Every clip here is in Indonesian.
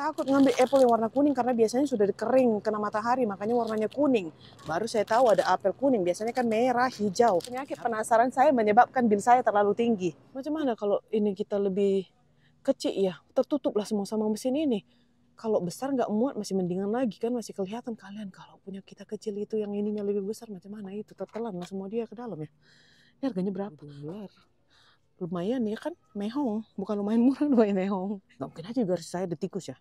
takut ngambil apple yang warna kuning karena biasanya sudah kering kena matahari, makanya warnanya kuning. Baru saya tahu ada apel kuning, biasanya kan merah, hijau. Penyakit penasaran saya menyebabkan bil saya terlalu tinggi. Macam mana kalau ini kita lebih kecil ya? Tertutup lah semua sama mesin ini. Kalau besar nggak muat masih mendingan lagi kan, masih kelihatan kalian. Kalau punya kita kecil itu yang ininya lebih besar macam mana itu, tertelan lah semua dia ke dalam ya. Ini harganya berapa? $2. Lumayan ya kan, mehong. Bukan lumayan murah, lumayan mehong. Nggak mungkin aja garis saya ada tikus ya.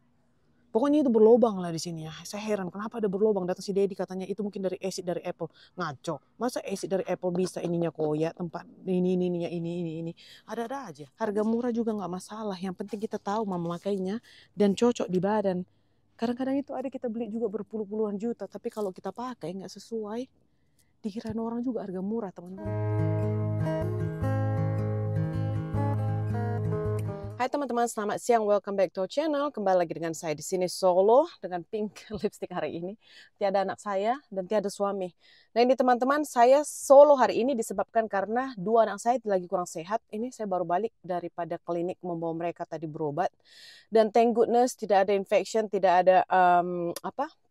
Pokoknya itu berlobang lah di sini ya. Saya heran kenapa ada berlobang. Datang si Dedi katanya itu mungkin dari acid dari Apple. Ngaco. Masa acid dari Apple bisa ininya koyak, tempat ini. Ada-ada aja. Harga murah juga nggak masalah. Yang penting kita tahu memakainya dan cocok di badan. Kadang-kadang itu ada kita beli juga berpuluh-puluhan juta. Tapi kalau kita pakai nggak sesuai, dikira orang juga harga murah teman-teman. Hai teman-teman, selamat siang. Welcome back to our channel. Kembali lagi dengan saya di sini solo dengan pink lipstick hari ini. Tiada anak saya dan tiada suami. Nah ini teman-teman, saya solo hari ini disebabkan karena dua anak saya lagi kurang sehat. Ini saya baru balik daripada klinik membawa mereka tadi berobat. Dan thank goodness tidak ada infection, tidak ada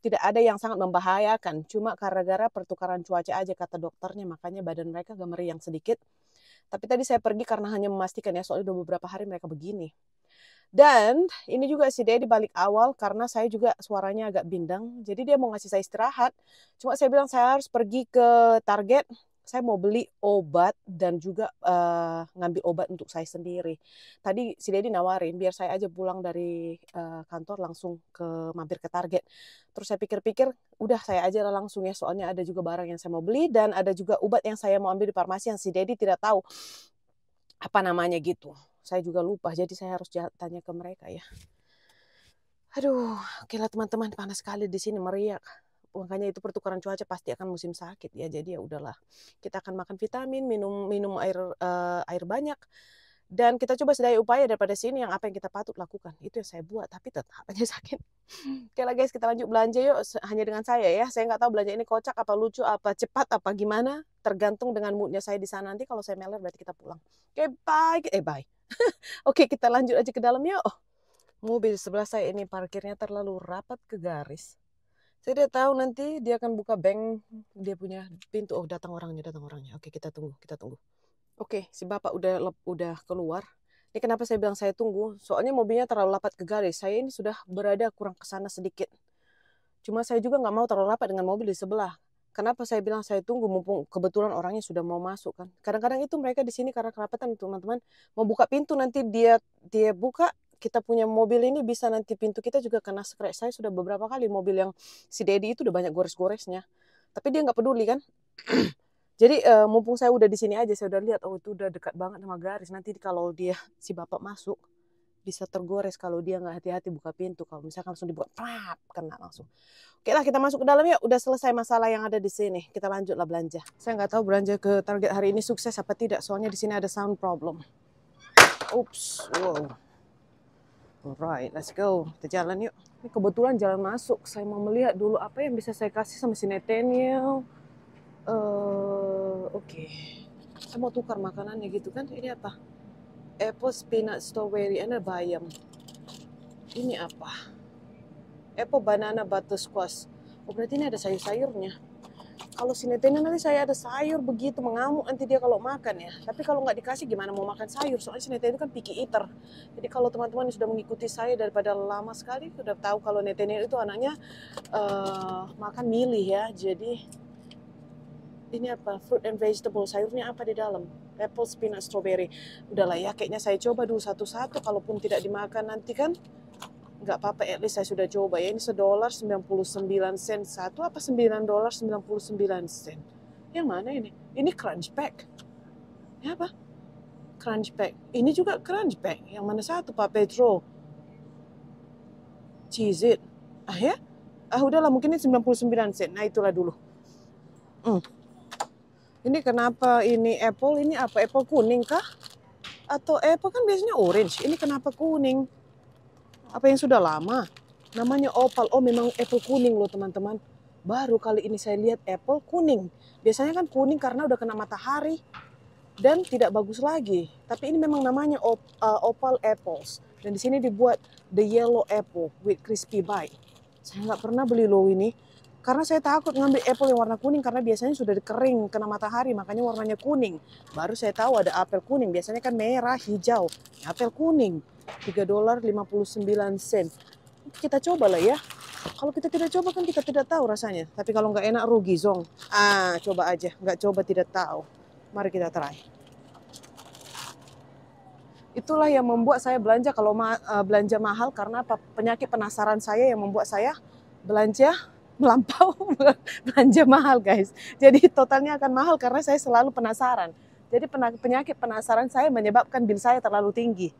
tidak ada yang sangat membahayakan. Cuma gara-gara pertukaran cuaca aja kata dokternya, makanya badan mereka agak meriang sedikit. Tapi tadi saya pergi karena hanya memastikan ya, soalnya udah beberapa hari mereka begini. Dan ini juga si Dedi balik awal karena saya juga suaranya agak bindang. Jadi dia mau ngasih saya istirahat. Cuma saya bilang saya harus pergi ke Target. Saya mau beli obat dan juga ngambil obat untuk saya sendiri. Tadi si Dedi nawarin biar saya aja pulang dari kantor langsung mampir ke Target. Terus saya pikir-pikir, udah saya aja langsung ya, soalnya ada juga barang yang saya mau beli dan ada juga obat yang saya mau ambil di farmasi yang si Dedi tidak tahu apa namanya gitu. Saya juga lupa, jadi saya harus tanya ke mereka ya. Aduh, oke lah teman-teman, panas sekali di sini, meriak. Makanya itu pertukaran cuaca pasti akan musim sakit ya. Jadi ya udahlah. Kita akan makan vitamin, minum air banyak. Dan kita coba sedaya upaya daripada sini yang apa yang kita patut lakukan. Itu yang saya buat, tapi tetap aja sakit. Oke lah guys, kita lanjut belanja yuk. Hanya dengan saya ya. Saya nggak tahu belanja ini kocak, apa lucu, apa cepat, apa gimana. Tergantung dengan moodnya saya di sana. Nanti kalau saya meler berarti kita pulang. Oke, bye. Bye. Oke, kita lanjut aja ke dalam yuk. Mobil sebelah saya ini parkirnya terlalu rapat ke garis. Saya tidak tahu nanti dia akan buka bank, dia punya pintu. Oh, datang orangnya. Oke, kita tunggu. Oke, si bapak udah keluar. Ini kenapa saya bilang saya tunggu? Soalnya mobilnya terlalu rapat ke garis. Saya ini sudah berada kurang ke sana sedikit. Cuma saya juga nggak mau terlalu rapat dengan mobil di sebelah. Kenapa saya bilang saya tunggu? Mumpung kebetulan orangnya sudah mau masuk kan. Kadang-kadang itu mereka di sini karena kerapatan teman-teman mau buka pintu, nanti dia buka. Kita punya mobil ini bisa nanti pintu kita juga kena scratch. Saya sudah beberapa kali mobil yang si Dedi itu udah banyak gores-goresnya. Tapi dia nggak peduli kan. Jadi mumpung saya udah di sini aja, saya udah lihat, oh itu udah dekat banget sama garis. Nanti kalau dia si bapak masuk bisa tergores kalau dia nggak hati-hati buka pintu. Kalau misalkan langsung dibuat, kena langsung. Oke lah, kita masuk ke dalam ya. Udah selesai masalah yang ada di sini. Kita lanjutlah belanja. Saya nggak tahu belanja ke Target hari ini sukses apa tidak. Soalnya di sini ada sound problem. Oops, wow. Alright, let's go. Kita jalan yuk. Ini kebetulan jalan masuk. Saya mau melihat dulu apa yang bisa saya kasih sama si Nathaniel. Oke. Saya mau tukar makanannya gitu kan. Ini apa? Apple, peanut, strawberry, and bayam. Ini apa? Apple, banana, butterscotch. Oh, berarti ini ada sayur-sayurnya. Kalau si Nathaniel nanti saya ada sayur begitu, mengamuk nanti dia kalau makan ya. Tapi kalau nggak dikasih gimana mau makan sayur? Soalnya si Nathaniel itu kan picky eater. Jadi kalau teman-teman sudah mengikuti saya daripada lama sekali, sudah tahu kalau Nathaniel itu anaknya makan milih ya. Jadi ini apa? Fruit and vegetable. Sayurnya apa di dalam? Apple, peanut, strawberry. Udahlah ya, kayaknya saya coba dulu satu-satu. Kalaupun tidak dimakan nanti kan nggak apa-apa, at least saya sudah coba ya. Ini $1.99 satu, apa $9.99. Yang mana ini? Ini crunch pack. Ini apa? Crunch pack. Ini juga crunch pack. Yang mana satu Pak Petro? Cheese it. Ya? Udahlah, mungkin ini 99 sen. Nah itulah dulu. Ini kenapa ini apple? Ini apa? Apple kuning kah? Atau apple kan biasanya orange. Ini kenapa kuning? Apa yang sudah lama? Namanya opal. Oh, memang apple kuning loh teman-teman. Baru kali ini saya lihat apple kuning. Biasanya kan kuning karena udah kena matahari dan tidak bagus lagi. Tapi ini memang namanya opal apples. Dan di sini dibuat the yellow apple with crispy bite. Saya nggak pernah beli loh ini. Karena saya takut ngambil apple yang warna kuning karena biasanya sudah kering kena matahari makanya warnanya kuning. Baru saya tahu ada apel kuning. Biasanya kan merah, hijau. Apel kuning. $3.59. Kita coba lah ya. Kalau kita tidak coba kan kita tidak tahu rasanya. Tapi kalau nggak enak rugi, Zong. Coba aja. Nggak coba tidak tahu. Mari kita try. Itulah yang membuat saya belanja kalau belanja mahal karena apa? Penyakit penasaran saya yang membuat saya belanja melampau belanja mahal guys. Jadi totalnya akan mahal karena saya selalu penasaran. Jadi penyakit penasaran saya menyebabkan bil saya terlalu tinggi.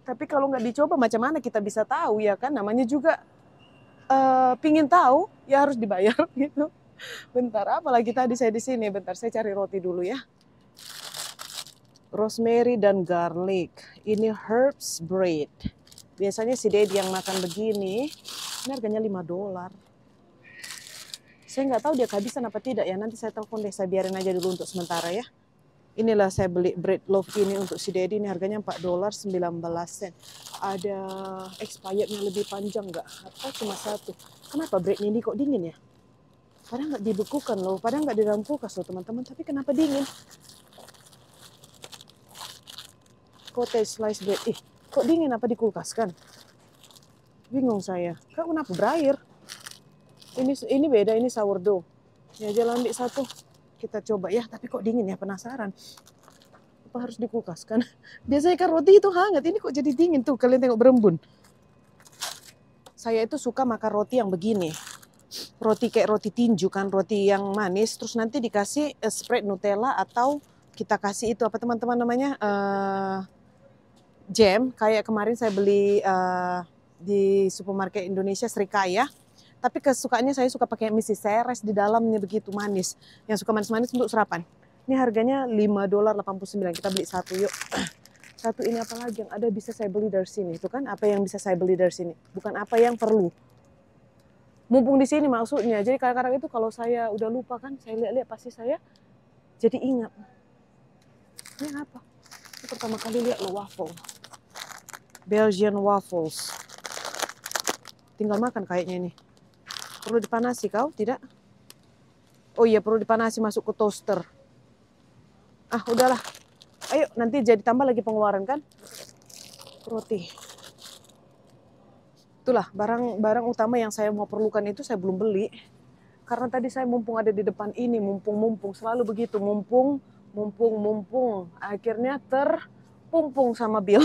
Tapi kalau nggak dicoba macam mana kita bisa tahu ya kan? Namanya juga pingin tahu ya harus dibayar gitu. Bentar, apalagi tadi saya di sini. Bentar, saya cari roti dulu ya. Rosemary dan garlic. Ini herbs bread. Biasanya si Dedi yang makan begini. Ini harganya $5. Saya nggak tahu dia kehabisan apa tidak ya. Nanti saya telepon deh, saya biarin aja dulu untuk sementara ya. Inilah saya beli bread loaf ini untuk si Dedi. Ini harganya $4.19. Ada expirednya lebih panjang nggak? Atau cuma satu? Kenapa breadnya ini kok dingin ya? Padahal nggak dibekukan loh. Padahal nggak di dalam kulkas loh teman-teman. Tapi kenapa dingin? Cottage slice bread. Kok dingin apa dikulkaskan? Bingung saya. Kenapa berair? Ini beda, ini sourdough. Ya jalan ambil satu. Kita coba ya, tapi kok dingin ya, penasaran. Apa harus dikulkaskan? Biasanya kan roti itu hangat, ini kok jadi dingin tuh, kalian tengok berembun. Saya itu suka makan roti yang begini. Roti kayak roti tinju kan, roti yang manis, terus nanti dikasih spread Nutella atau kita kasih itu apa teman-teman namanya? Jam, kayak kemarin saya beli di supermarket Indonesia Srikaya. Tapi kesukaannya saya suka pakai misi seres di dalamnya begitu manis. Yang suka manis-manis untuk sarapan. Ini harganya $5.89. Kita beli satu yuk. Satu ini apa lagi yang ada bisa saya beli dari sini. Itu kan apa yang bisa saya beli dari sini. Bukan apa yang perlu. Mumpung di sini maksudnya. Jadi kadang-kadang itu kalau saya udah lupa kan. Saya lihat-lihat pasti saya jadi ingat. Ini apa? Ini pertama kali lihat loh waffle. Belgian waffles. Tinggal makan kayaknya ini. Perlu dipanasi kau? Tidak? Oh iya perlu dipanasi masuk ke toaster. Udahlah. Ayo nanti jadi tambah lagi pengeluaran kan? Roti. Itulah barang utama yang saya mau perlukan itu saya belum beli. Karena tadi saya mumpung ada di depan ini. Mumpung. Selalu begitu. Mumpung. Akhirnya terpumpung sama bil.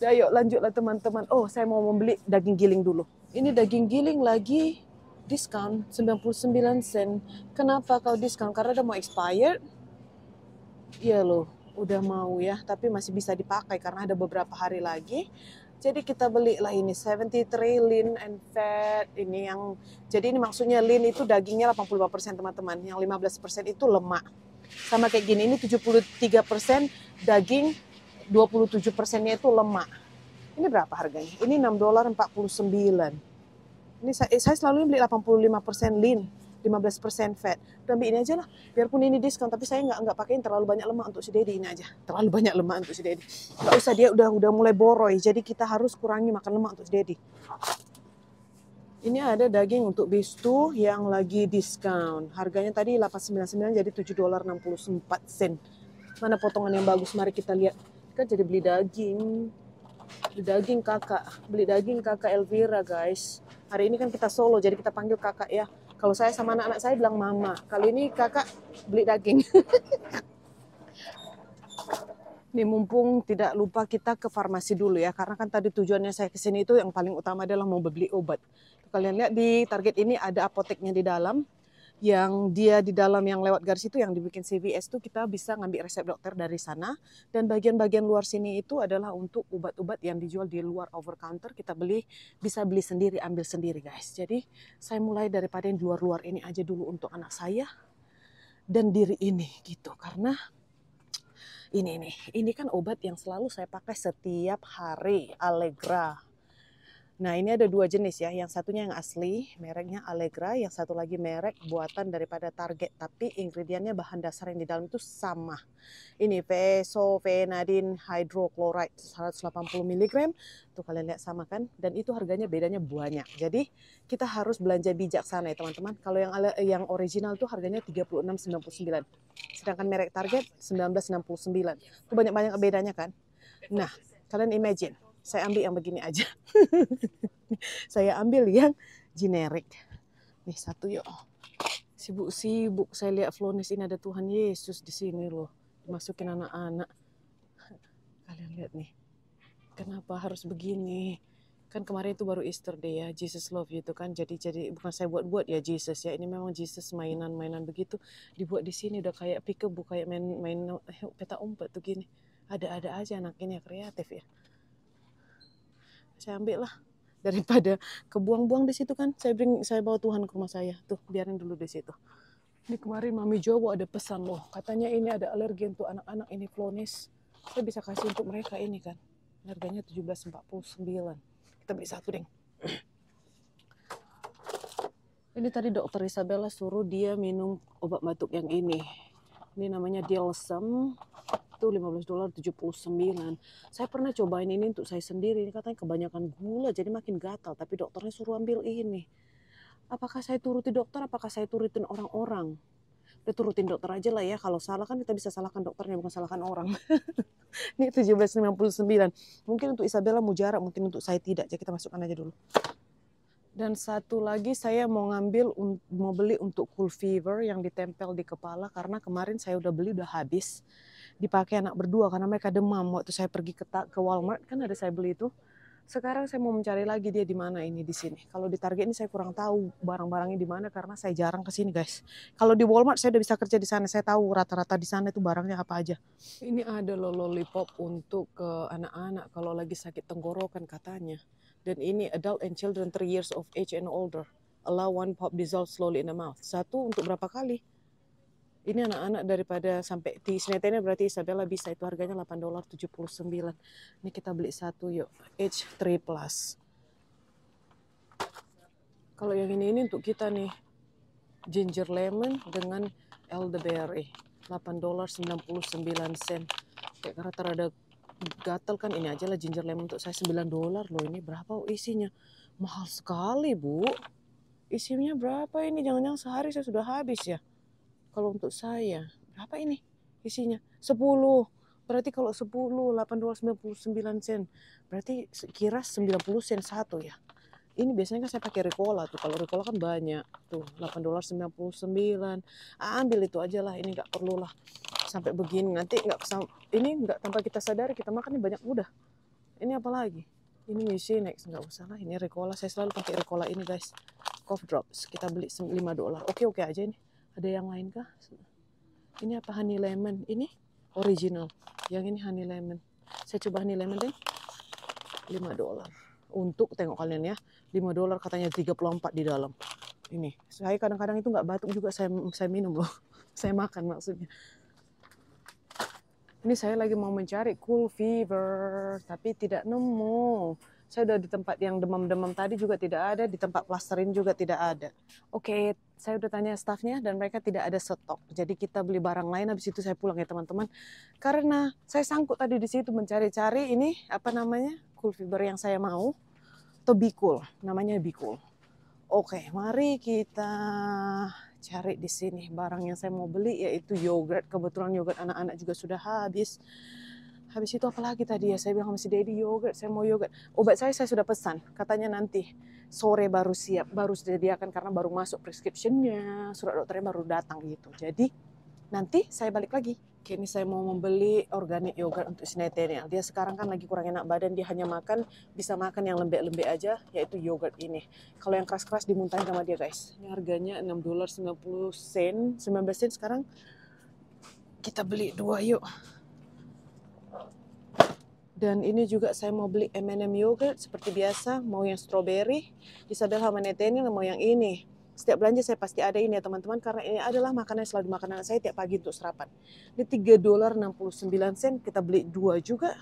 Ayo lanjutlah teman-teman. Saya mau membeli daging giling dulu. Ini daging giling lagi diskon 99 sen. Kenapa kau diskon? Karena udah mau expired. Iya loh, udah mau ya, tapi masih bisa dipakai karena ada beberapa hari lagi. Jadi kita belilah ini 73 lean and fat. Jadi ini maksudnya lean itu dagingnya 85% teman-teman. Yang 15% itu lemak. Sama kayak gini, ini 73% daging, 27%-nya itu lemak. Ini berapa harganya? Ini $6.49. Ini saya selalu beli 85% lean, 15% fat. Udah ambil ini aja lah. Biarpun ini diskon, tapi saya nggak pakein terlalu banyak lemak untuk si Dedi ini aja. Terlalu banyak lemak untuk si Dedi. Nggak usah, dia udah mulai boroi. Jadi kita harus kurangi makan lemak untuk si Dedi. Ini ada daging untuk beef stew yang lagi diskon. Harganya tadi $8.99 jadi $7.64. Mana potongan yang bagus? Mari kita lihat. Kita jadi beli daging. Beli daging kakak Elvira guys. Hari ini kan kita solo jadi kita panggil kakak ya. Kalau saya sama anak-anak saya bilang mama. Kali ini kakak beli daging. Nih mumpung tidak lupa kita ke farmasi dulu ya. Karena kan tadi tujuannya saya ke sini itu yang paling utama adalah mau beli obat. Kalian lihat di Target ini ada apoteknya di dalam. Yang dia di dalam yang lewat garis itu yang dibikin CVS itu kita bisa ngambil resep dokter dari sana. Dan bagian-bagian luar sini itu adalah untuk obat-obat yang dijual di luar over counter. Kita bisa beli sendiri, ambil sendiri guys. Jadi saya mulai daripada yang di luar-luar ini aja dulu untuk anak saya dan diri ini gitu. Karena ini kan obat yang selalu saya pakai setiap hari, Allegra. Nah, ini ada dua jenis ya. Yang satunya yang asli, mereknya Allegra. Yang satu lagi merek buatan daripada Target. Tapi ingredientnya, bahan dasar yang di dalam itu sama. Ini Vesofenadin hydrochloride 180 mg. Tuh kalian lihat sama kan? Dan itu harganya bedanya banyak. Jadi kita harus belanja bijaksana ya teman-teman. Kalau yang original tuh harganya 36,99. Sedangkan merek Target 19,69. Itu banyak-banyak bedanya kan? Nah, kalian imagine. Saya ambil yang begini aja. Saya ambil yang generik. Nih satu yuk. Sibuk-sibuk saya lihat Flownies ini ada Tuhan Yesus di sini loh. Dimasukin anak-anak. Kalian lihat nih. Kenapa harus begini? Kan kemarin itu baru Easter Day ya, Jesus Love You itu kan. Jadi bukan saya buat-buat ya Jesus ya. Ini memang Jesus mainan-mainan begitu dibuat di sini udah kayak peekaboo, kayak main peta umpet tuh gini. Ada-ada aja anak ini ya, kreatif ya. Saya ambil lah daripada kebuang-buang di situ kan. Saya bawa Tuhan ke rumah saya. Tuh, biarin dulu di situ. Ini kemarin Mami Jowo ada pesan loh. Katanya ini ada alergi untuk anak-anak ini Flownies. Saya bisa kasih untuk mereka ini kan. Harganya 17,49. Kita beli satu deh. Ini tadi dokter Isabella suruh dia minum obat batuk yang ini. Ini namanya Delsem. Itu $15.79. Saya pernah cobain ini untuk saya sendiri. Ini katanya kebanyakan gula jadi makin gatal. Tapi dokternya suruh ambil ini. Apakah saya turuti dokter? Apakah saya turutin orang-orang? Udah turutin dokter aja lah ya. Kalau salah kan kita bisa salahkan dokternya, bukan salahkan orang. Ini 17,99. Mungkin untuk Isabella mujarab, mungkin untuk saya tidak. Jadi kita masukkan aja dulu. Dan satu lagi saya mau beli untuk Cool Fever yang ditempel di kepala. Karena kemarin saya udah beli, udah habis. Dipakai anak berdua karena mereka demam. Waktu saya pergi ke Walmart kan ada saya beli itu. Sekarang saya mau mencari lagi dia di mana ini di sini. Kalau di Target ini saya kurang tahu barang-barangnya di mana karena saya jarang ke sini guys. Kalau di Walmart saya udah bisa kerja di sana. Saya tahu rata-rata di sana itu barangnya apa aja. Ini ada loh lollipop untuk anak-anak kalau lagi sakit tenggorokan katanya. Dan ini adult and children 3 years of age and older. Allow one pop dissolve slowly in the mouth. Satu untuk berapa kali? Ini anak-anak daripada sampai di sinetenya berarti Isabella bisa. Itu harganya $8.79. Ini kita beli satu yuk. Age 3+. Kalau yang ini untuk kita nih. Ginger lemon dengan elderberry. $8.99. Kayak karena terada gatel kan, ini aja lah ginger lemon untuk saya $9 loh. Ini berapa isinya? Mahal sekali bu. Isinya berapa ini? Jangan-jangan sehari saya sudah habis ya. Kalau untuk saya berapa ini isinya? 10. Berarti kalau 10 $8.99. Berarti kira 90 sen satu ya. Ini biasanya kan saya pakai Ricola tuh. Kalau Ricola kan banyak tuh $8.99. Ambil itu aja lah. Ini nggak perlu lah sampai begini. Nanti nggak tanpa kita sadari kita makan banyak mudah. Ini apa lagi? Ini Mucinex, nggak usah lah. Ini Ricola, saya selalu pakai Ricola ini guys. Cough drops kita beli $5. Oke aja ini. Ada yang lain kah? Ini apa, honey lemon? Ini original. Yang ini honey lemon. Saya coba honey lemon deh. $5. Untuk tengok kalian ya, $5 katanya 34 di dalam. Ini saya kadang-kadang itu nggak batuk juga saya minum loh. Saya makan maksudnya. Ini saya lagi mau mencari Cool Fever, tapi tidak nemu. Saya udah di tempat yang demam-demam tadi juga tidak ada, di tempat plasterin juga tidak ada. Oke, saya udah tanya staffnya dan mereka tidak ada stok. Jadi kita beli barang lain, habis itu saya pulang ya teman-teman. Karena saya sangkut tadi di situ mencari-cari ini apa namanya Cool Fever yang saya mau, atau Bikul, namanya Bikul. Oke, mari kita cari di sini barang yang saya mau beli, yaitu yogurt. Kebetulan yogurt anak-anak juga sudah habis. Habis itu apalagi tadi ya, saya bilang sama si Daddy yogurt, saya mau yogurt. Obat saya sudah pesan, katanya nanti sore baru siap, baru disediakan karena baru masuk prescriptionnya, surat dokternya baru datang gitu. Jadi nanti saya balik lagi. Kini saya mau membeli organic yogurt untuk si Nathaniel. Dia sekarang kan lagi kurang enak badan, dia hanya bisa makan yang lembek-lembek aja, yaitu yogurt ini. Kalau yang keras-keras dimuntahin sama dia guys. Ini harganya $6.90, 19 sen sekarang. Kita beli 2 yuk. Dan ini juga saya mau beli M&M yogurt seperti biasa, mau yang strawberry. Isabel sama Nathaniel mau yang ini. Setiap belanja saya pasti ada ini ya teman-teman, karena ini adalah makanan yang selalu dimakan anak saya tiap pagi untuk sarapan. Ini $3.69, kita beli 2 juga.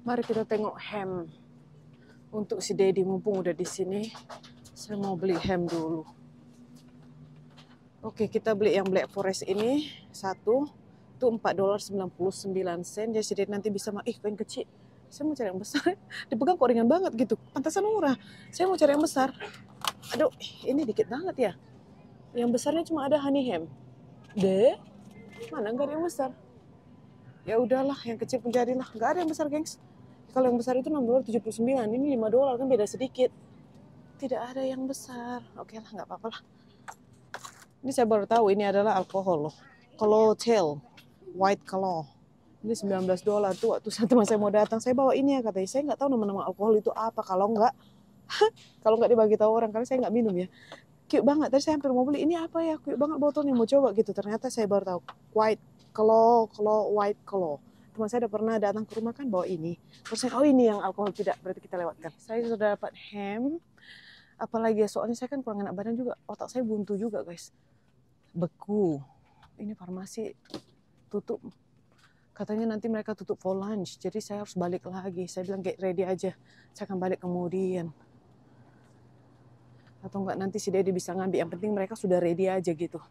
Mari kita tengok ham untuk si Dedi, mumpung udah di sini. Saya mau beli ham dulu. Oke, kita beli yang Black Forest ini satu. Itu $4.99. Jadi si Dedi nanti bisa yang kecil. Saya mau cari yang besar. Dipegang kok ringan banget gitu. Pantasan murah. Saya mau cari yang besar. Aduh, ini dikit banget ya. Yang besarnya cuma ada honey ham. Mana nggak ada yang besar? Ya udahlah, yang kecil pun jadilah. Nggak ada yang besar, gengs. Kalau yang besar itu $6.79, ini $5 kan beda sedikit. Tidak ada yang besar. Oke lah, nggak apa-apa lah. Ini saya baru tahu ini adalah alkohol loh. Kalau tail, white claw. Ini $19 tuh waktu teman saya mau datang. Saya bawa ini ya katanya. Saya nggak tahu nama-nama alkohol itu apa. Kalau nggak dibagi tahu orang karena saya nggak minum ya. Cute banget. Tadi saya hampir mau beli. Ini apa ya? Cute banget botolnya. Mau coba gitu. Ternyata saya baru tahu. White white claw. Teman saya udah pernah datang ke rumah kan bawa ini. Terus saya, oh ini yang alkohol, tidak. Berarti kita lewatkan. Saya sudah dapat ham. Apalagi ya, soalnya saya kan kurang enak badan juga. Otak saya buntu juga guys. Beku. Ini farmasi tutup. Katanya nanti mereka tutup for lunch. Jadi saya harus balik lagi. Saya bilang get ready aja. Saya akan balik kemudian. Atau enggak nanti si Dedi bisa ngambil. Yang penting mereka sudah ready aja gitu.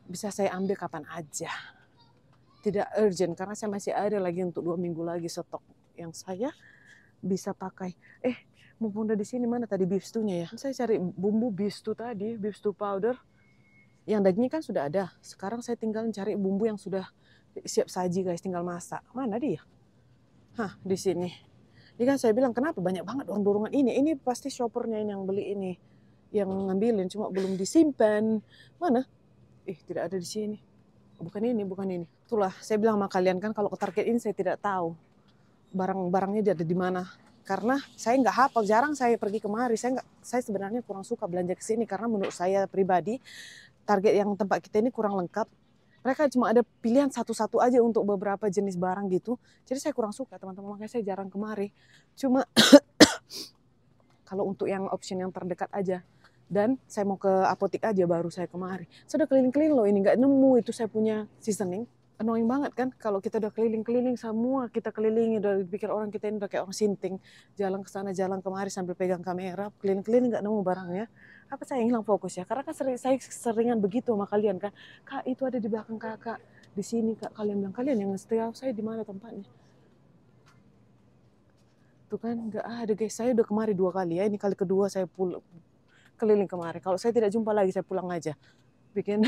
Bisa saya ambil kapan aja. Tidak urgent karena saya masih ada lagi untuk 2 minggu lagi stok yang saya bisa pakai. Mumpung udah di sini, mana tadi beef stew-nya ya? Saya cari bumbu beef stew tadi, beef stew powder. Yang dagingnya kan sudah ada. Sekarang saya tinggal cari bumbu yang sudah siap saji guys, tinggal masak. Mana dia? Di sini. Ini kan saya bilang kenapa banyak banget dorong-dorongan ini. Ini pasti shoppernya ini yang beli ini. Yang ngambilin cuma belum disimpan. Mana? Tidak ada di sini. Bukan ini. Itulah, saya bilang sama kalian kan kalau ke Target ini saya tidak tahu barang-barangnya ada di mana. Karena saya nggak hafal, jarang saya pergi kemari. Saya sebenarnya kurang suka belanja ke sini karena menurut saya pribadi Target yang tempat kita ini kurang lengkap. Mereka cuma ada pilihan satu-satu aja untuk beberapa jenis barang gitu. Jadi saya kurang suka teman-teman, makanya saya jarang kemari. Cuma kalau untuk yang option yang terdekat aja. Dan saya mau ke apotek aja baru saya kemari. Saya udah keliling-keliling loh ini, nggak nemu itu saya punya seasoning. Annoying banget kan kalau kita udah keliling-keliling semua kita kelilingi, udah dipikir orang kita ini udah kayak orang sinting. Jalan ke sana, jalan kemari sambil pegang kamera, keliling-keliling nggak nemu barangnya. Apa saya hilang fokus ya? Karena kan saya seringan begitu sama kalian kan. Kak itu ada di belakang kakak, di sini kak. Kalian bilang kalian yang nge-stay, saya di mana tempatnya? Tuh kan nggak ada guys. Saya udah kemari 2 kali ya. Ini kali kedua saya pulang keliling kemari. Kalau saya tidak jumpa lagi saya pulang aja. Bikin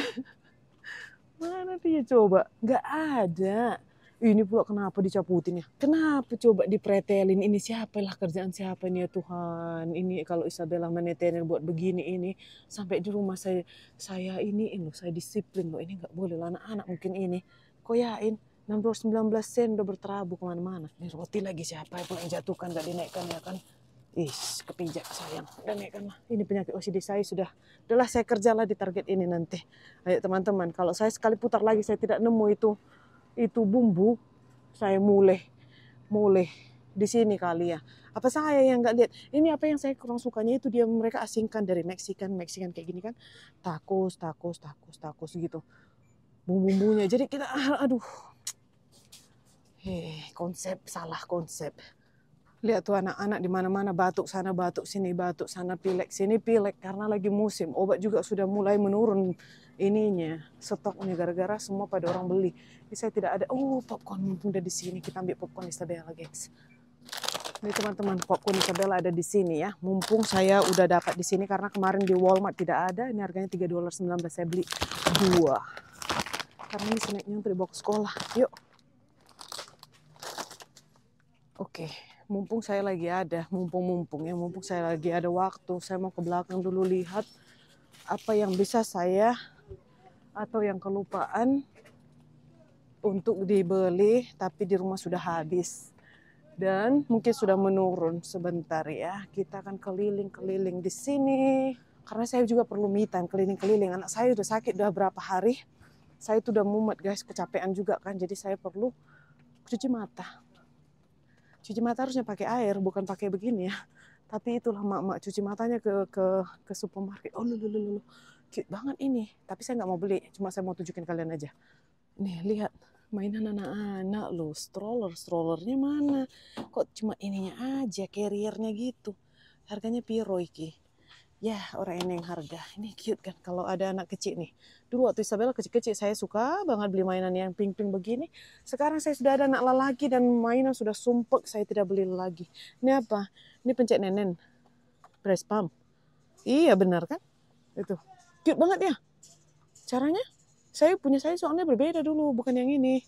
mana dia coba? Nggak ada. Ini pula kenapa dicaputin ya? Kenapa coba dipretelin? Ini siapa lah kerjaan siapa nih ya Tuhan? Ini kalau Isabella menetenin buat begini ini sampai di rumah saya loh, saya disiplin loh. Ini nggak boleh lah anak-anak mungkin ini. Koyain 19 sen udah berterabur kemana-mana. Ini roti lagi siapa yang jatuhkan nggak dinaikkan ya kan? Kepijak sayang. Udah naikkan lah. Ini penyakit OCD saya sudah. Udahlah saya kerjalah di Target ini nanti. Ayo teman-teman, kalau saya sekali putar lagi saya tidak nemu itu bumbu, saya mulai di sini kali ya. Apa saya yang nggak lihat? Ini apa yang saya kurang sukanya itu mereka asingkan dari Meksikan kayak gini kan. Tacos gitu. Bumbu-bumbunya. Jadi kita aduh. Salah konsep. Lihat tuh anak-anak di mana-mana batuk sana batuk sini batuk sana pilek sini pilek karena lagi musim. Obat juga sudah mulai menurun ininya stoknya gara-gara semua pada orang beli. Ini saya tidak ada. Popcorn mumpung udah di sini kita ambil popcorn Isabella gengs. Ini teman-teman popcorn Isabella ada di sini ya. Mumpung saya udah dapat di sini karena kemarin di Walmart tidak ada. Ini harganya $3.19 saya beli 2. Karena ini snacknya untuk dibawa ke sekolah. Yuk. Oke. Mumpung saya lagi ada, mumpung saya lagi ada waktu, saya mau ke belakang dulu lihat apa yang bisa saya atau yang kelupaan untuk dibeli tapi di rumah sudah habis dan mungkin sudah menurun sebentar ya. Kita akan keliling-keliling di sini karena saya juga perlu me time keliling-keliling. Anak saya udah sakit udah berapa hari, saya itu udah mumet guys, kecapean juga kan, jadi saya perlu cuci mata. Cuci mata harusnya pakai air, bukan pakai begini ya. Tapi itulah mak cuci matanya ke supermarket. Cute banget ini. Tapi saya nggak mau beli, cuma saya mau tunjukin kalian aja. Nih lihat, mainan anak-anak loh, strollernya mana? Kok cuma ininya aja, carriernya gitu. Harganya piro iki? Ya, orang ini yang harga. Ini cute kan kalau ada anak kecil nih. Dulu waktu Isabella kecil-kecil saya suka banget beli mainan yang pink-pink begini. Sekarang saya sudah ada anak lelaki dan mainan sudah sumpek, saya tidak beli lagi. Ini apa? Ini pencet nenen. Breast pump. Iya benar kan? Itu. Cute banget ya. Caranya? Punya saya soalnya berbeda dulu, bukan yang ini.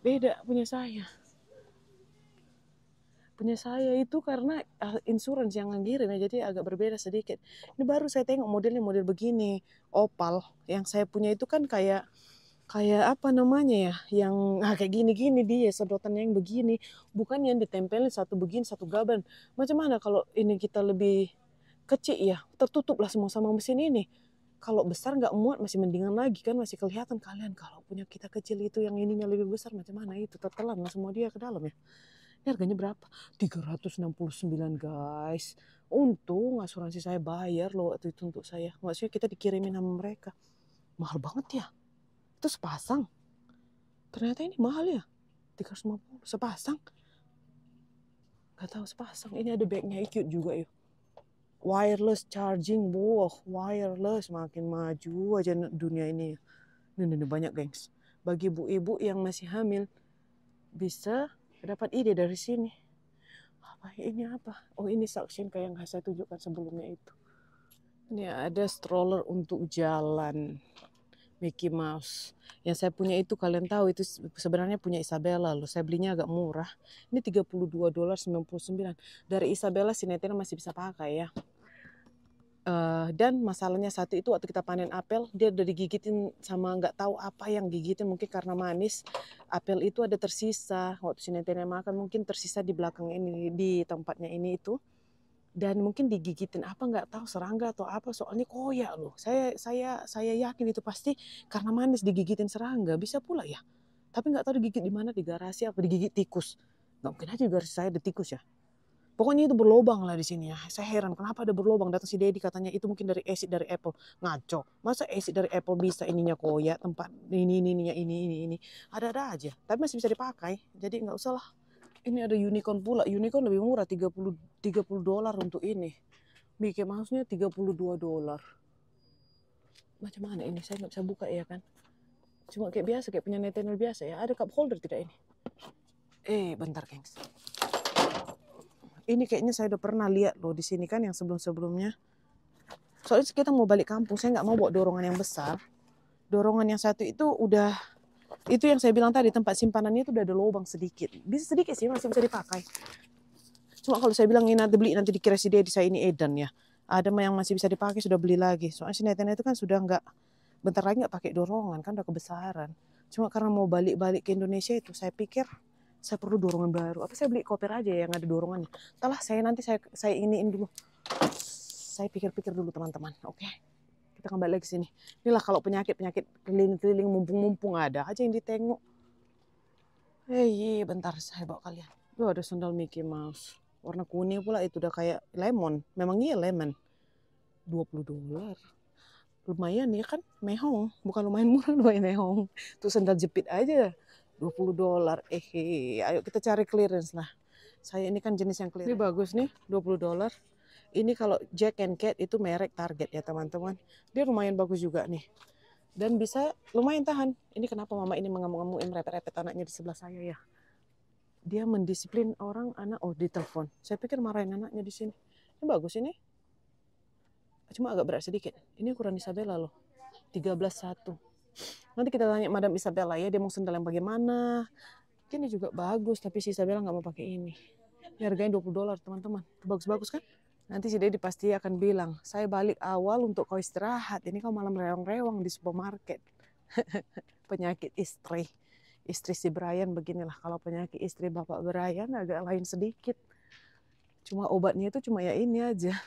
Beda punya saya. Punya saya itu karena insurans yang ngirim ya, jadi agak berbeda sedikit. Ini baru saya tengok modelnya model begini, opal. Yang saya punya itu kan kayak apa namanya ya, yang kayak gini-gini dia sedotannya yang begini, bukan yang ditempelin satu begini satu gaban. Macam mana kalau ini kita lebih kecil ya, tertutup lah semua sama mesin ini. Kalau besar nggak muat masih mendingan lagi kan, masih kelihatan kalian. Kalau punya kita kecil itu yang ininya lebih besar macam mana itu, tertelan lah semua dia ke dalam ya. Ini harganya berapa? 369 guys. Untung asuransi saya bayar loh waktu itu untuk saya. Maksudnya kita dikirimin sama mereka. Mahal banget ya. Itu sepasang. Ternyata ini mahal ya. 350 sepasang. Gak tahu sepasang. Ini ada bagnya cute juga yuk. Wireless charging. Wah, wireless. Makin maju aja dunia ini. Ini banyak gengs. Bagi ibu-ibu yang masih hamil. Bisa dapat ide dari sini. Ini apa? Oh ini suction kayak yang saya tunjukkan sebelumnya itu. Ini ada stroller untuk jalan. Mickey Mouse. Yang saya punya itu kalian tahu itu sebenarnya punya Isabella loh. Saya belinya agak murah. Ini $32.99. Dari Isabella si Netena masih bisa pakai ya. Dan masalahnya satu itu waktu kita panen apel dia udah digigitin sama nggak tahu apa yang gigitin, mungkin karena manis apel itu ada tersisa waktu si Netena makan, mungkin tersisa di belakang ini di tempatnya ini itu, dan mungkin digigitin apa nggak tahu serangga atau apa, soalnya koyak loh. Saya yakin itu pasti karena manis digigitin serangga, bisa pula ya, tapi nggak tahu digigit di mana, di garasi apa digigit tikus. Nggak mungkin aja di garasi saya ada tikus ya. Pokoknya itu berlobang lah di sini ya. Saya heran kenapa ada berlobang. Datang si Dedi katanya itu mungkin dari acid dari Apple. Ngaco. Masa acid dari Apple bisa ininya koyak, tempat ini. Ada-ada aja. Tapi masih bisa dipakai. Jadi nggak usah lah. Ini ada unicorn pula. Unicorn lebih murah, $30 untuk ini. Mickey Mouse-nya $32. Macam mana ini? Saya nggak bisa buka ya kan. Cuma kayak biasa, kayak punya Nintendo biasa ya. Ada cup holder tidak ini? Bentar gengs. Ini kayaknya saya udah pernah lihat loh di sini kan yang sebelum-sebelumnya. Soalnya kita mau balik kampung, saya nggak mau bawa dorongan yang besar. Dorongan yang satu itu udah, itu yang saya bilang tadi tempat simpanannya itu udah ada lubang sedikit. Bisa sedikit sih, masih bisa dipakai. Cuma kalau saya bilang ini nanti beli, nanti dikira si dia di saya ini edan ya. Ada yang masih bisa dipakai sudah beli lagi. Soalnya si Netena itu kan sudah nggak, bentar lagi nggak pakai dorongan kan udah kebesaran. Cuma karena mau balik-balik ke Indonesia itu saya pikir saya perlu dorongan baru. Apa saya beli koper aja yang ada dorongannya. Entahlah, saya iniin dulu. Saya pikir-pikir dulu teman-teman. Oke. Kita kembali lagi sini. Inilah kalau penyakit keliling-keliling mumpung ada aja yang ditengok. Bentar saya bawa kalian. Tuh ada sandal Mickey Mouse. Warna kuning pula itu udah kayak lemon. Memang iya lemon. $20. Lumayan ya kan, mehong. Bukan lumayan murah, lumayan mehong. Tuh sandal jepit aja. $20. Ayo kita cari clearance lah. Saya ini kan jenis yang clearance. Ini bagus nih, $20. Ini kalau Jack and Cat itu merek Target ya teman-teman. Dia lumayan bagus juga nih. Dan bisa lumayan tahan. Ini kenapa mama ini mengamuk-ngamuin repet-repet anaknya di sebelah saya ya. Dia mendisiplin orang anak, di telepon. Saya pikir marahin anaknya di sini. Ini bagus ini. Cuma agak berat sedikit. Ini ukuran Isabella loh. 13.1. Nanti kita tanya Madam Isabella ya, dia mau sandal yang bagaimana. Ini juga bagus, tapi si Isabella nggak mau pakai ini. Ini harganya $20 teman-teman. Bagus-bagus kan? Nanti si Dedi pasti akan bilang, saya balik awal untuk kau istirahat. Ini kau malam rewang-rewang di supermarket. Penyakit istri. Istri si Brian beginilah. Kalau penyakit istri Bapak Brian agak lain sedikit. Cuma obatnya itu cuma ya ini aja.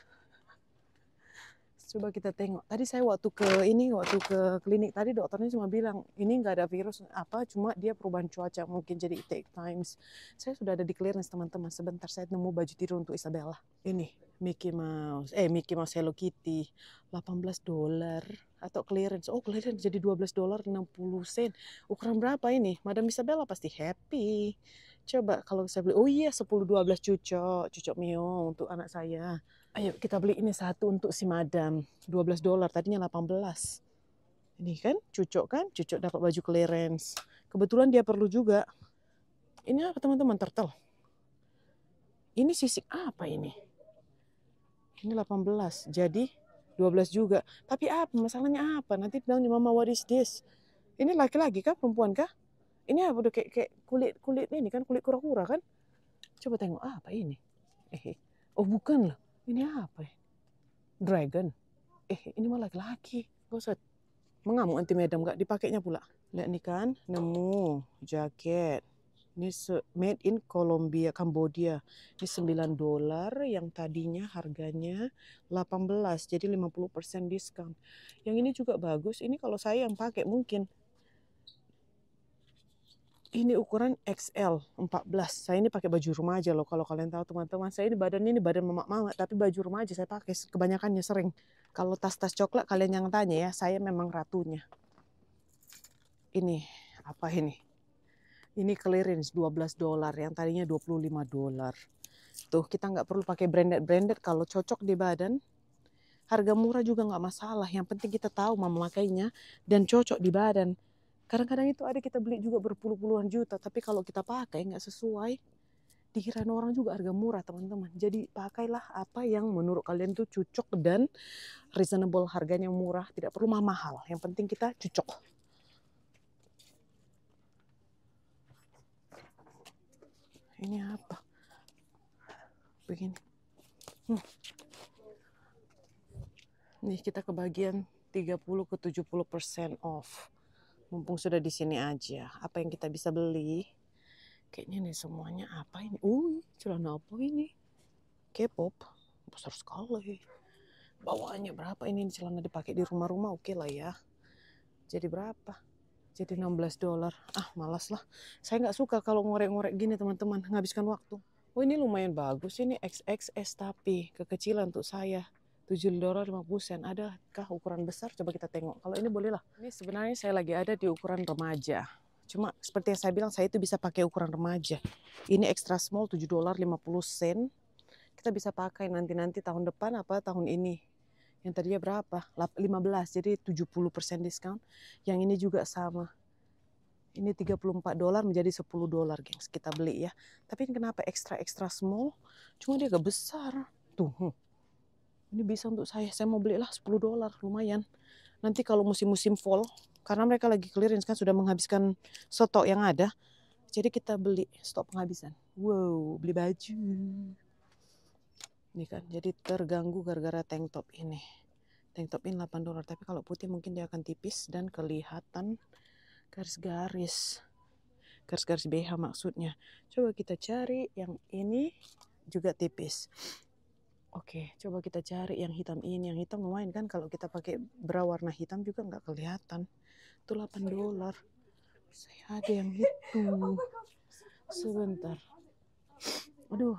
Coba kita tengok. Tadi saya waktu ke klinik tadi dokternya cuma bilang ini nggak ada virus apa, cuma dia perubahan cuaca mungkin jadi it take times. Saya sudah ada di clearance teman-teman. Sebentar saya nemu baju tidur untuk Isabella. Ini Mickey Mouse Hello Kitty, $18 atau clearance. Oh clearance jadi $12.60. Ukuran berapa ini? Madam Isabella pasti happy. Coba kalau saya beli, oh iya 10-12 cucok Mio untuk anak saya. Ayo kita beli ini satu untuk si madam, $12, tadinya 18. Ini kan, cucok dapat baju clearance. Kebetulan dia perlu juga. Ini apa teman-teman, turtle. Ini sisik apa ini? Ini 18, jadi 12 juga. Tapi apa, masalahnya apa? Nanti bilangnya mama what is this? Ini laki-laki kah, perempuan kah? Ini apa, udah kayak kulit ini kan, kulit kura-kura kan? Coba tengok apa ini? Oh bukan lah. Ini apa ya? Dragon. Ini malah laki-laki. Boset. Mengamuk anti medam gak dipakainya pula. Lihat nih kan, nemu jaket. Ini made in Cambodia. Ini $9 yang tadinya harganya 18, jadi 50% diskon. Yang ini juga bagus. Ini kalau saya yang pakai mungkin. Ini ukuran XL 14. Saya ini pakai baju remaja loh. Kalau kalian tahu teman-teman, saya ini badan mamak-mamak, tapi baju remaja saya pakai kebanyakannya sering. Kalau tas-tas coklat kalian yang tanya ya, saya memang ratunya. Ini apa ini? Ini clearance $12 yang tadinya $25. Tuh kita nggak perlu pakai branded kalau cocok di badan. Harga murah juga nggak masalah. Yang penting kita tahu memakainya dan cocok di badan. Kadang-kadang itu ada kita beli juga berpuluh-puluhan juta, tapi kalau kita pakai nggak sesuai, dikira orang juga harga murah teman-teman. Jadi pakailah apa yang menurut kalian tuh cocok dan reasonable, harganya murah, tidak perlu mahal. Yang penting kita cocok. Ini apa? Begini. Nih kita ke bagian 30-70% off. Mumpung sudah di sini aja, apa yang kita bisa beli? Kayaknya nih semuanya apa ini? Celana apa ini? K-pop, besar sekali. Bawaannya berapa ini celana dipakai di rumah-rumah? Oke lah ya. Jadi berapa? Jadi $16. Malas lah. Saya nggak suka kalau ngorek-ngorek gini teman-teman, menghabiskan waktu. Oh ini lumayan bagus, ini XXS tapi kekecilan untuk saya. $7.50. Adakah ukuran besar? Coba kita tengok. Kalau ini boleh lah. Ini sebenarnya saya lagi ada di ukuran remaja. Cuma seperti yang saya bilang, saya itu bisa pakai ukuran remaja. Ini extra small $7.50. Kita bisa pakai nanti tahun depan apa tahun ini. Yang tadinya berapa? 15, jadi 70% diskon. Yang ini juga sama. Ini $34 menjadi $10, gengs. Kita beli ya. Tapi ini kenapa extra small? Cuma dia agak besar. Tuh. Ini bisa untuk saya mau belilah $10, lumayan. Nanti kalau musim-musim fall, karena mereka lagi clearance kan, sudah menghabiskan stok yang ada. Jadi kita beli stok penghabisan. Wow, beli baju. Ini kan, jadi terganggu gara-gara tank top ini. Tank top ini $8, tapi kalau putih mungkin dia akan tipis dan kelihatan garis-garis. Garis-garis BH maksudnya. Coba kita cari yang ini juga tipis. Oke, coba kita cari yang hitam ini. Yang hitam lumayan kan, kalau kita pakai bra warna hitam juga nggak kelihatan. Itu $8. Saya ada yang itu. Sebentar. Aduh.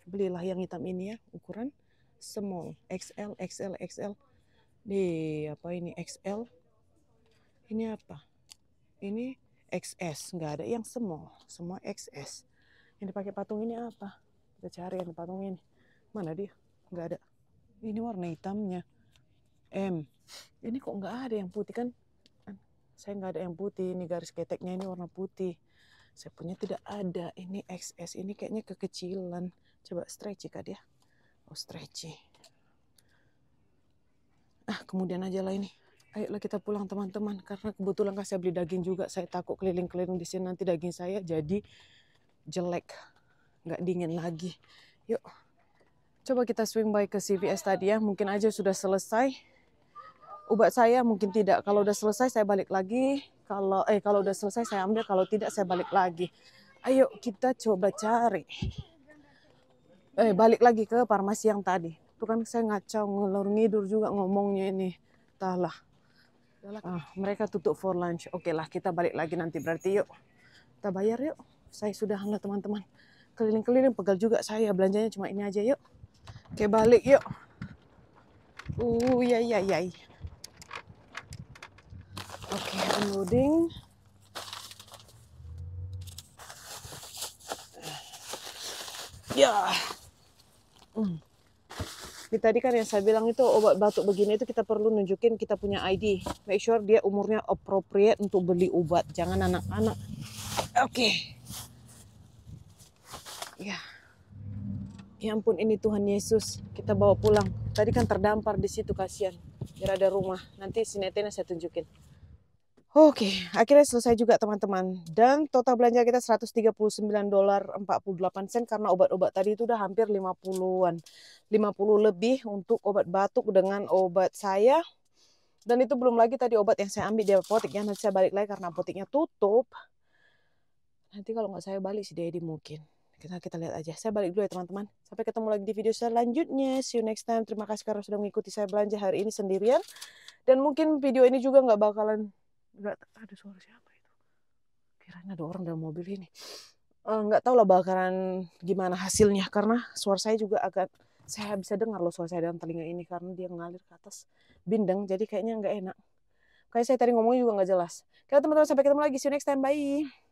Belilah yang hitam ini ya, ukuran small. XL. Apa ini XL? Ini apa? Ini XS. Nggak ada yang small. Semua XS. Yang dipakai patung ini apa? Kita cari yang patung ini. Mana dia? Nggak ada. Ini warna hitamnya. M. Ini kok nggak ada yang putih kan? Saya nggak ada yang putih. Ini garis keteknya ini warna putih. Saya punya tidak ada. Ini XS. Ini kayaknya kekecilan. Coba stretchy kah dia? Oh stretchy. Kemudian aja lah ini. Ayolah kita pulang teman-teman. Karena kebetulan kan saya beli daging juga. Saya takut keliling-keliling di sini nanti daging saya jadi jelek. Nggak dingin lagi. Yuk. Coba kita swing by ke CVS tadi ya, mungkin aja sudah selesai. Obat saya mungkin tidak. Kalau udah selesai saya balik lagi. Kalau udah selesai saya ambil, kalau tidak saya balik lagi. Ayo kita coba cari. Balik lagi ke farmasi yang tadi. Tuh kan saya ngacau, ngelor ngidur juga ngomongnya ini. Entahlah. Mereka tutup for lunch. Oke lah, kita balik lagi nanti berarti yuk. Kita bayar yuk. Saya sudah lah teman-teman. Keliling-keliling pegal juga saya. Belanjanya cuma ini aja yuk. Oke, balik yuk. Ya. Oke, unloading. Ya. Tadi kan yang saya bilang itu obat batuk begini itu kita perlu nunjukin kita punya ID. Make sure dia umurnya appropriate untuk beli obat. Jangan anak-anak. Oke. Ya. Ya ampun, ini Tuhan Yesus. Kita bawa pulang. Tadi kan terdampar di situ, kasihan. Biar ada rumah. Nanti sinetnya saya tunjukin. Oke, akhirnya selesai juga teman-teman. Dan total belanja kita $139.48 karena obat-obat tadi itu udah hampir 50-an. 50 lebih untuk obat batuk dengan obat saya. Dan itu belum lagi tadi obat yang saya ambil di apotek ya. Nanti saya balik lagi karena apoteknya tutup. Nanti kalau nggak saya balik si Dedi mungkin. Kita lihat aja. Saya balik dulu ya teman-teman. Sampai ketemu lagi di video selanjutnya. See you next time. Terima kasih karena sudah mengikuti saya belanja hari ini sendirian. Dan mungkin video ini juga nggak bakalan... Nggak ada suara siapa itu? Kiranya ada orang dalam mobil ini. Nggak tahu lah bakalan gimana hasilnya. Karena suara saya juga agak... Saya bisa dengar loh suara saya dalam telinga ini. Karena dia ngalir ke atas bindeng. Jadi kayaknya nggak enak. Kayak saya tadi ngomongnya juga nggak jelas. Oke teman-teman, sampai ketemu lagi. See you next time. Bye.